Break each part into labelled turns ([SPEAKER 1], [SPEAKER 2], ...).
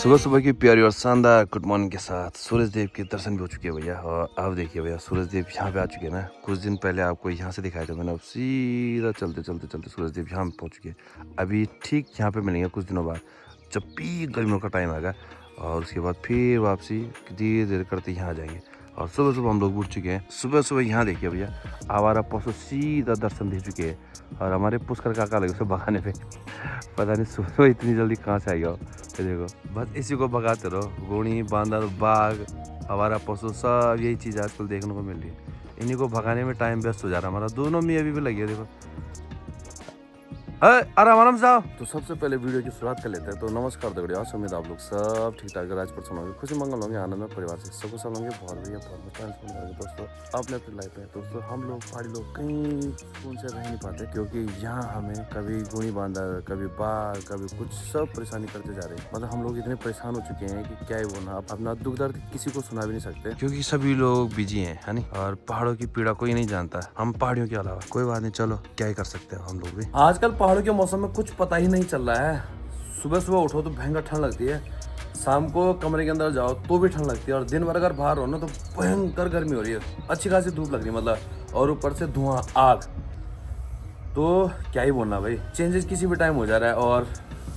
[SPEAKER 1] सुबह सुबह की प्यारी और शानदार गुड मॉर्निंग के साथ सूरज देव के दर्शन भी हो चुके हैं भैया। और अब देखिए भैया सूरज देव यहाँ पे आ चुके हैं ना। कुछ दिन पहले आपको यहाँ से दिखाया था मैंने, अब सीधा चलते चलते चलते सूरज देव यहाँ पे पहुँच चुके हैं। अभी ठीक यहाँ पे मिलेंगे कुछ दिनों बाद, जब भी गर्मियों का टाइम आएगा, और उसके बाद फिर वापसी धीरे धीरे करते यहाँ आ जाएंगे। और सुबह सुबह हम लोग उठ चुके हैं। सुबह सुबह यहाँ देखिए भैया आवारा पशु सीधा दर्शन दे चुके हैं। और हमारे पुष्कर काका लगे उसे भगाने पे, पता नहीं सुबह इतनी जल्दी कहाँ से आएगा। ये देखो बस इसी को भगाते रहो, घोड़ी बांदर बाघ आवारा पशु सब यही चीज़ आजकल देखने को मिल रही है। इन्हीं को भगाने में टाइम वेस्ट हो जा रहा है हमारा। दोनों में अभी भी लगी है देखो। आराम साहब। तो सबसे पहले वीडियो की शुरुआत कर लेते हैं। तो नमस्कार दगड़ियों, आज उम्मीद आप लोग सब ठीक ठाक राज पर होंगे, खुशी मंगल होंगे, आनंद में परिवार से सबको सब होंगे। बहुत बढ़िया बहुत दोस्तों अपने अपनी लाइफ में। दोस्तों हम लोग पहाड़ी लोग कहीं सुकून से रह नहीं पाते, क्योंकि यहाँ हमें कभी गुणी बांदर, कभी बाघ, कभी कुछ सब परेशानी करते जा रहे हैं। मतलब हम लोग इतने परेशान हो चुके हैं कि क्या ही बोलना। अपना दुख दर्द किसी को सुना भी नहीं सकते, क्योंकि सभी लोग बिजी हैं, है नहीं। और पहाड़ों की पीड़ा कोई नहीं जानता, हम पहाड़ियों के अलावा। कोई बात नहीं, चलो क्या ही कर सकते हैं हम लोग भी। आजकल पहाड़ों के मौसम में कुछ पता ही नहीं चल रहा है। सुबह सुबह उठो तो भयंकर ठंड लगती है, शाम को कमरे के अंदर जाओ तो भी ठंड लगती है, और दिन भर अगर बाहर हो ना तो भयंकर गर्मी हो रही है, अच्छी खासी धूप लग रही है मतलब, और ऊपर से धुआं आग। तो क्या ही बोलना भाई, चेंजेस किसी भी टाइम हो जा रहा है, और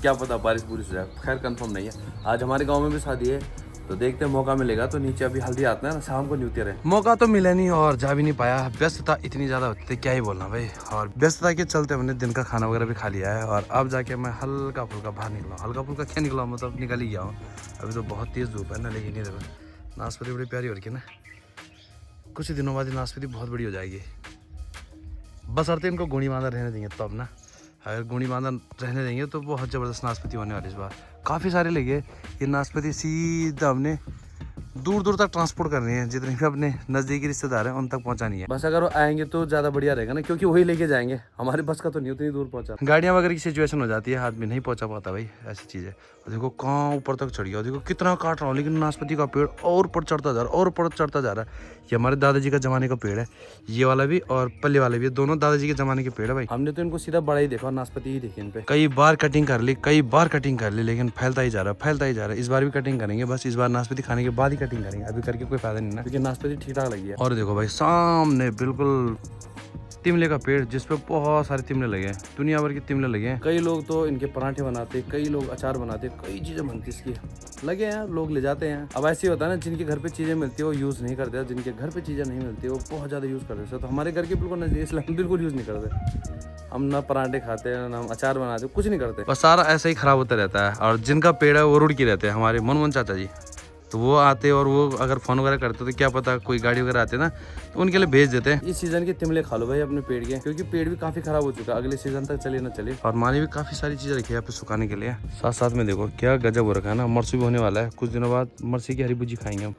[SPEAKER 1] क्या पता बारिश बुरिश हो जाए, खैर कंफर्म नहीं है। आज हमारे गाँव में भी शादी है, तो देखते हैं मौका मिलेगा तो नीचे अभी हल्दी आता है ना, शाम को न्यूते रहे। मौका तो मिला नहीं और जा भी नहीं पाया, व्यस्तता इतनी ज़्यादा होती थी, क्या ही बोलना भाई। और व्यस्तता के चलते हमने दिन का खाना वगैरह भी खा लिया है, और अब जाके मैं हल्का फुल्का बाहर निकला। हल्का फुल्का क्या निकला, मतलब निकल ही गया हूँ। अभी तो बहुत तेज़ धूप है ना, लेकिन ये देखो नाशपाती बड़ी प्यारी हो रही है ना। कुछ दिनों बाद नाशपाती बहुत बड़ी हो जाएगी, बस अर्थ इनको गुणी बांधा रहने देंगे तो। अब ना अगर गुणी बांधा रहने देंगे तो बहुत ज़बरदस्त नाशपाती होने वाली इस बार। काफ़ी सारे लगे ये नाशपाती, सीधा हमने दूर दूर तक ट्रांसपोर्ट करनी है। जितने भी अपने नज़दीकी रिश्तेदार हैं उन तक पहुंचानी है। बस अगर वो आएंगे तो ज़्यादा बढ़िया रहेगा ना, क्योंकि वही लेके जाएंगे। हमारे बस का तो नहीं उतनी दूर पहुंचा। गाड़ियाँ वगैरह की सिचुएशन हो जाती है, आदमी नहीं पहुंचा पाता भाई, ऐसी चीज़ है। और देखो कहाँ ऊपर तक चढ़ गया, देखो कितना काट रहा हूँ, लेकिन नाशपाती का पेड़ और ऊपर चढ़ता जा रहा है, और ऊपर चढ़ता जा रहा है। ये हमारे दादाजी का ज़माने का पेड़ है, ये वाला भी और पल्ले वाले भी, दोनों दादाजी के ज़माने के पेड़ है भाई। हमने तो इनको सीधा बड़ा ही देखा, नाशपाती ही देखी इन पे। कई बार कटिंग कर ली, कई बार कटिंग कर ली, लेकिन फैलता ही जा रहा है, फैलता ही जा रहा है। इस बार भी कटिंग करेंगे, बस इस बार नाशपाती खाने के बाद ही कटिंग करेंगे, अभी करके कोई फायदा नहीं ना, क्योंकि नाशपाती ठीक ठाक लगी है। और देखो भाई सामने बिल्कुल तिमले का पेड़, जिसपे बहुत सारे तिमले लगे हैं, दुनिया भर के तिमले लगे हैं। कई लोग तो इनके पराठे बनाते, कई लोग अचार बनाते, कई चीजें बनती इसकी लगे हैं, लोग ले जाते हैं। अब ऐसे होता है ना, जिनके घर पे चीजें मिलती है वो यूज नहीं करते, जिनके घर पे चीजें नहीं मिलती वो बहुत ज्यादा यूज करते हैं। तो हमारे घर के बिल्कुल नजदीक, इसलिए हम बिल्कुल यूज नहीं करते। हम ना पराठे खाते हैं, ना हम अचार बनाते, कुछ नहीं करते, बस सारा ऐसा ही खराब होता रहता है। और जिनका पेड़ है वो रुड़ के रहते हैं, हमारे मनमोहन चाचा जी, तो वो आते और वो अगर फ़ोन वगैरह करते तो क्या पता कोई गाड़ी वगैरह आते ना, तो उनके लिए भेज देते हैं। इस सीज़न के तिमले खा लो भाई अपने पेड़ के, क्योंकि पेड़ भी काफ़ी खराब हो चुका है, अगले सीज़न तक चले ना चले। और मानी भी काफ़ी सारी चीज़ें रखी है यहाँ पे सुखाने के लिए। साथ साथ में देखो क्या गजब हो रखा है ना, मरसी भी होने वाला है, कुछ दिनों बाद मरसी की हरी भुजी खाएंगे हम।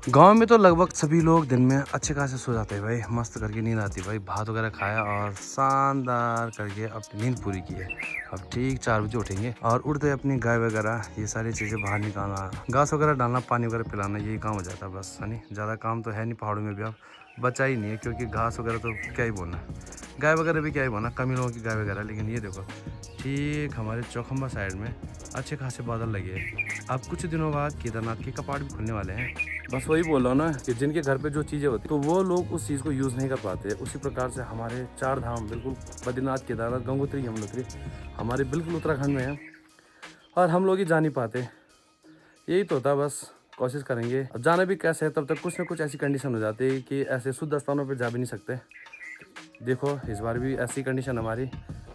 [SPEAKER 1] गांव में तो लगभग सभी लोग दिन में अच्छे खासे सो जाते हैं भाई, मस्त करके नींद आती है भाई। भात वगैरह खाया और शानदार करके अपनी नींद पूरी की है। अब ठीक 4 बजे उठेंगे और उठते अपनी गाय वगैरह ये सारी चीज़ें बाहर निकालना, घास वगैरह डालना, पानी वगैरह पिलाना, यही काम हो जाता है बस, है नहीं। ज़्यादा काम तो है नहीं पहाड़ों में भी, अब बचा ही नहीं है, क्योंकि घास वगैरह तो क्या ही बोलना, गाय वगैरह भी क्या ही बोलना, कम ही लोगों की गाय वगैरह। लेकिन ये देखो ठीक हमारे चौखंबा साइड में अच्छे खासे बादल लगे हैं। अब कुछ दिनों बाद केदारनाथ के कपाट भी खुलने वाले हैं। बस वही बोल रहा हूँ ना, कि जिनके घर पे जो चीज़ें होती तो वो लोग उस चीज़ को यूज़ नहीं कर पाते। उसी प्रकार से हमारे 4 धाम बिल्कुल बद्रीनाथ, केदारनाथ, गंगोत्री, यमुनोत्री हमारे बिल्कुल उत्तराखंड में है, और हम लोग ही जा नहीं पाते। यही तो होता, बस कोशिश करेंगे। अब जाना भी कैसे है, तब तक कुछ ना कुछ ऐसी कंडीशन हो जाती है कि ऐसे शुद्ध स्थानों पर जा भी नहीं सकते। देखो इस बार भी ऐसी कंडीशन हमारी,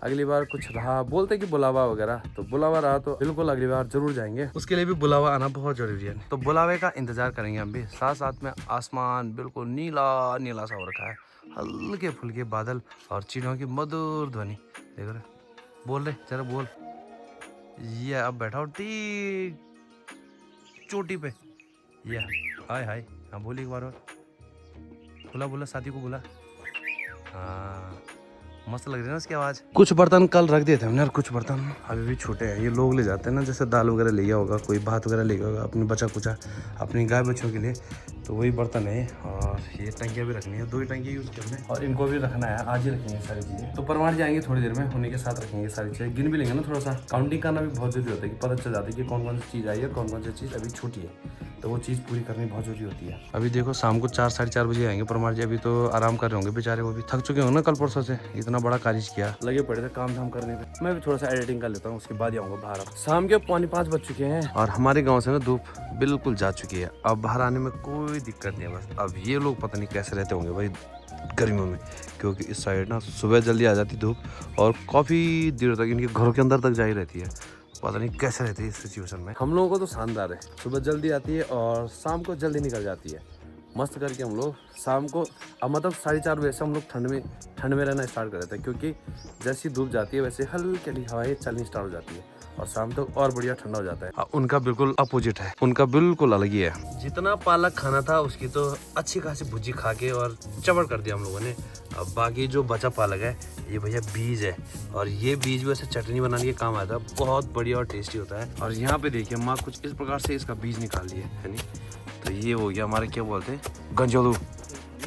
[SPEAKER 1] अगली बार कुछ रहा, बोलते कि बुलावा वगैरह, तो बुलावा रहा तो बिल्कुल अगली बार जरूर जाएंगे। उसके लिए भी बुलावा आना बहुत जरूरी है, तो बुलावे का इंतजार करेंगे हम भी। साथ साथ में आसमान बिल्कुल नीला नीला सा हो रखा है, हल्के फुल्के बादल और चिड़ियों की मधुर ध्वनि। देख रहे, बोल रहे जरा बोल। ये अब बैठा हो ठीक चोटी पे, ये हाय हाय, हाँ बोली एक बार और, बुला बुला साथी को बुला। हाँ मस्त लग रही है ना उसकी आवाज़। कुछ बर्तन कल रख दिए थे हमने, और कुछ बर्तन अभी भी छोटे हैं, ये लोग ले जाते हैं ना, जैसे दाल वगैरह ले गया होगा, कोई भात वगैरह ले गया होगा अपने बचा कुचा अपनी गाय बच्चों के लिए, तो वही बर्तन है और ये टंकियाँ भी रखनी है, 2 ही टंकी यूज़ करने और इनको भी रखना है, आज ही रखेंगे सारी चीज़ें। तो परमार जाएंगे थोड़ी देर में, उन्हीं के साथ रखेंगे सारी चीज़ें, गिन भी लेंगे ना, थोड़ा सा काउंटिंग करना भी बहुत जरूरी होता है कि पता चल जाता है कि कौन कौन सी चीज़ आई है, कौन कौन सी चीज़ अभी छूटी है, तो वो चीज़ पूरी करनी बहुत जरूरी होती है। अभी देखो शाम को 4 साढ़े 4 बजे आएंगे परमार जी, अभी तो आराम कर रहे होंगे बेचारे, वो भी थक चुके होंगे ना कल परसों से, इतना बड़ा कार्य किया, लगे पड़े थे काम धाम करने पे। मैं भी थोड़ा सा एडिटिंग कर लेता हूँ, उसके बाद आऊँगा बाहर। शाम के 4:45 बज चुके हैं और हमारे गाँव से ना धूप बिल्कुल जा चुकी है, अब बाहर आने में कोई दिक्कत नहीं है। बस अब ये लोग पता नहीं कैसे रहते होंगे भाई गर्मियों में, क्योंकि इस साइड ना सुबह जल्दी आ जाती धूप और काफ़ी देर तक इनके घरों के अंदर तक जा ही रहती है, पता नहीं कैसे रहती है इस सिचुएशन में। हम लोगों को तो शानदार है, सुबह जल्दी आती है और शाम को जल्दी निकल जाती है, मस्त करके हम लोग शाम को अब मतलब 4:30 बजे से हम लोग ठंड में रहना स्टार्ट कर देते हैं, क्योंकि जैसी धूप जाती है वैसे हल्की हल्की हवाएं चलनी स्टार्ट हो जाती है और शाम तक और बढ़िया ठंडा हो जाता है। उनका बिल्कुल अपोजिट है, उनका बिल्कुल अलग ही है। जितना पालक खाना था उसकी तो अच्छी खासी भुजी खा के और चबड़ कर दिया हम लोगों ने। अब बाकी जो बचा पालक है ये भैया बीज है, और ये बीज भी वैसे चटनी बनाने के काम आता है, बहुत बढ़िया और टेस्टी होता है। और यहाँ पे देखिए माँ कुछ इस प्रकार से इसका बीज निकाल लिए है नी, तो ये हो गया हमारे क्या बोलते हैं गंजोलू,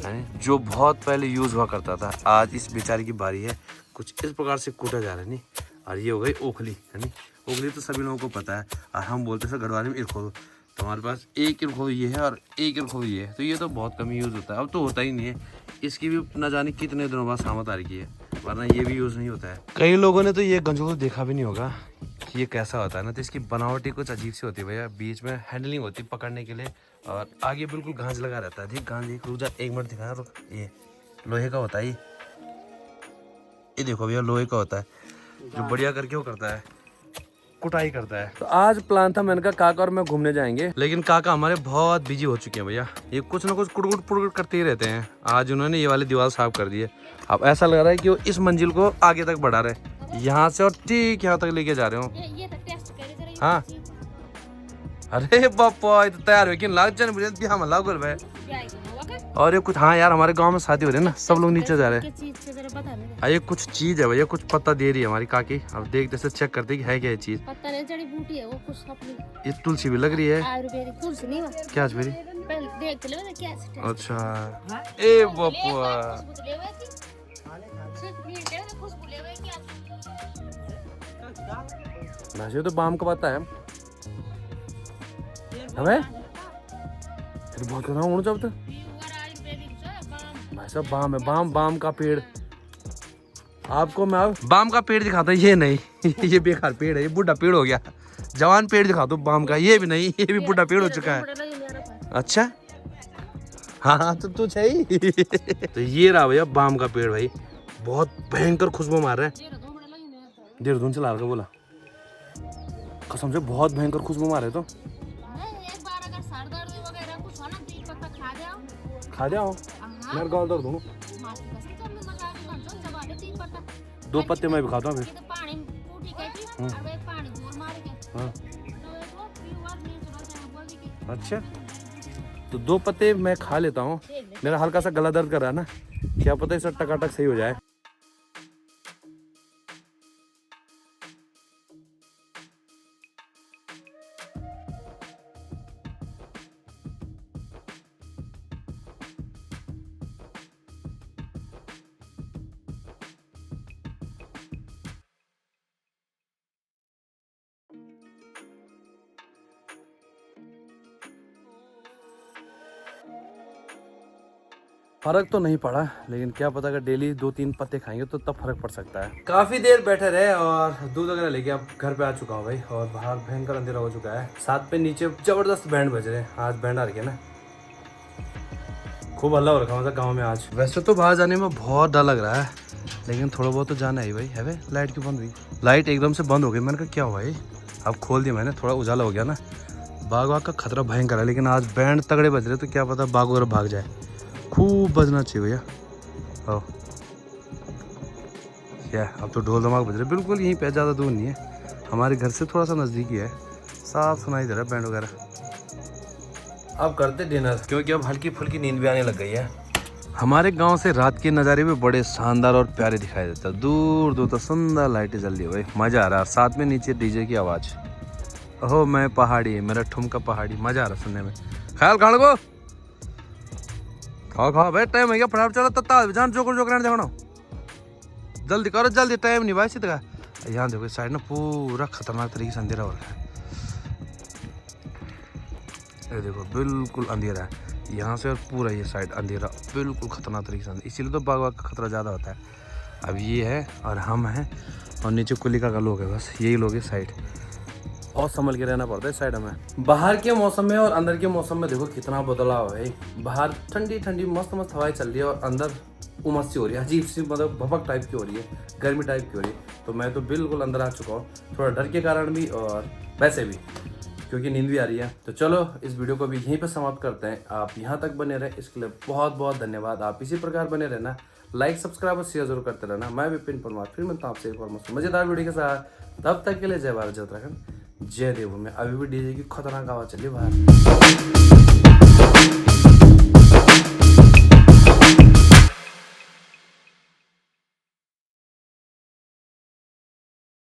[SPEAKER 1] है जो बहुत पहले यूज हुआ करता था, आज इस बेचारे की बारी है, कुछ इस प्रकार से कूटा जा रहा है नी। और ये हो गई ओखली है नी, ओखली तो सभी लोगों को पता है, और हम बोलते हैं गढ़वाली में इरखोल, तो हमारे पास एक इरखोल ये है और एक इरखोल ये है, तो ये तो बहुत कम यूज़ होता है, अब तो होता ही नहीं है। इसकी भी न जाने कितने दिनों बाद सामत आ रही है, वरना ये भी यूज़ नहीं होता है। कई लोगों ने तो ये गंजोल देखा भी नहीं होगा कि ये कैसा होता है ना, तो इसकी बनावटी कुछ अजीब सी होती है भैया, बीच में हैंडलिंग होती है पकड़ने के लिए, और आगे बिल्कुल घास लगा रहता है। देख घास देख, रुक जा 1 मिनट दिखाया, रुक, ये लोहे का होता है ये देखो भैया लोहे का होता है, जो बढ़िया करके वो करता है, कुटाई करता है। तो आज प्लान था मैंने कहा काका और मैं घूमने जाएंगे, लेकिन काका हमारे बहुत बिजी हो चुके हैं भैया, ये कुछ ना कुछ कुड़कुट पुड़कुट करते ही रहते हैं। आज उन्होंने ये वाली दीवार साफ कर दी है, अब ऐसा लग रहा है कि वो इस मंजिल को आगे तक बढ़ा रहे, यहाँ से और ठीक यहाँ तक लेके जा रहे हो। हाँ अरे बापा ये तो तैयार हो कि लाग जाने बिहार में लागल भाई, और ये कुछ हाँ यार हमारे गांव में शादी हो रही है ना, सब लोग नीचे जा रहे हैं। ये कुछ चीज है भैया, कुछ पत्ता दे रही है हमारी काकी, अब देख जैसे चेक करते कि है क्या ये चीज।
[SPEAKER 2] पत्ता नहीं, जड़ी बूटी है वो कुछ अपनी।
[SPEAKER 1] ये तुलसी भी लग रही है,
[SPEAKER 2] आयुर्वेदिक तुलसी नहीं है
[SPEAKER 1] क्या मेरी
[SPEAKER 2] देख ले ना क्या।
[SPEAKER 1] अच्छा ए बापा वैसे तो बाम का पत्ता है हमें फिर बहुत करना हूँ जब तक भाई साहब बाम है, बाम का पेड़। आपको मैं अब बाम का पेड़ दिखाता हूँ, ये नहीं ये बेकार पेड़ है, ये बूढ़ा पेड़ हो गया, जवान पेड़ दिखा दो बाम का, ये भी नहीं, ये भी बूढ़ा पेड़ हो चुका है। अच्छा हाँ तो तू चाहिए तो ये रहा भैया बाम का पेड़, भाई बहुत भयंकर खुशबू मार रहा है, देहरादून से ला रहा बोला कसम से, बहुत भयंकर खुशबू मार रहे। तो खा जाओ मेरे गाल दर्द हूँ, 2 पत्ते मैं भी खाता हूँ फिर। हाँ अच्छा तो 2 पत्ते मैं खा लेता हूँ, मेरा हल्का सा गला दर्द कर रहा है ना, क्या पता इसे टकाटक सही हो जाए। फर्क तो नहीं पड़ा, लेकिन क्या पता अगर डेली 2-3 पत्ते खाएंगे तो तब फर्क पड़ सकता है। काफी देर बैठे रहे और दूध वगैरह लेके अब घर पे आ चुका हूँ भाई, और बाहर भयंकर अंधेरा हो चुका है, साथ पे नीचे जबरदस्त बैंड बज रहे हैं, आज बैंड आ रखे ना, खूब हल्ला हो रखा मतलब गाँव में आज। वैसे तो बाहर जाने में बहुत डर लग रहा है, लेकिन थोड़ा बहुत तो जाना है भाई। है भाई लाइट क्यों बंद हुई, लाइट एकदम से बंद हो गई, मैंने कहा क्या हुआ भाई, अब खोल दी मैंने, थोड़ा उजाला हो गया ना। बाघ वाघ का खतरा भयंकर है, लेकिन आज बैंड तगड़े बज रहे तो क्या पता बाघ वगैरह भाग जाए, खूब बजना चाहिए भैया। आओ क्या अब तो ढोल धमाक बज रहे, बिल्कुल यहीं पे, ज़्यादा दूर नहीं है, हमारे घर से थोड़ा सा नज़दीक ही है, साफ सुनाई दे रहा है बैंड वगैरह। अब करते डिनर, क्योंकि अब हल्की फुल्की नींद भी आने लग गई है। हमारे गांव से रात के नज़ारे भी बड़े शानदार और प्यारे दिखाई देता है, दूर दूर तक सुंदर लाइटें जल रही है भाई, मज़ा आ रहा है, साथ में नीचे डीजे की आवाज़, ओहो मैं पहाड़ी, मेरा ठुमका पहाड़ी, मज़ा आ रहा है सुनने में। ख्याल खान को खाओ खाओ भाई, टाइम है क्या फटाफट चलो तत्ता जान जोकर जोकर देखो, जल्दी करो जल्दी, टाइम नहीं भाई सीधा। यहाँ देखो इस साइड ना पूरा खतरनाक तरीके से अंधेरा हो रहा है, ये देखो बिल्कुल अंधेरा है यहाँ से, और पूरा ये साइड अंधेरा बिल्कुल खतरनाक तरीके से, इसीलिए तो बाघ का खतरा ज़्यादा होता है। अब ये है और हम हैं, और नीचे कुलिका का लोग है, बस यही लोग है साइड, और संभल के रहना पड़ता है साइड में। बाहर के मौसम में और अंदर के मौसम में देखो कितना बदलाव है। बाहर ठंडी ठंडी मस्त मस्त हवाएं चल रही है, और अंदर उमस सी हो रही है, अजीब सी मतलब भपक टाइप की हो रही है, गर्मी टाइप की हो रही है। तो मैं तो बिल्कुल अंदर आ चुका हूँ, थोड़ा डर के कारण भी और वैसे भी क्योंकि नींद भी आ रही है। तो चलो इस वीडियो को भी यहीं पर समाप्त करते हैं। आप यहाँ तक बने रहे इसके लिए बहुत बहुत धन्यवाद। आप इसी प्रकार बने रहना, लाइक सब्सक्राइब और शेयर जरूर करते रहना। मैं विपिन परमार फिर मिलता हूँ आपसे एक और मस्त मजेदार वीडियो के साथ। तब तक के लिए जय भारत जय उत्तराखंड जय देवभूमि। अभी भी डीजे की खतरनाक आवाज चली बाहर।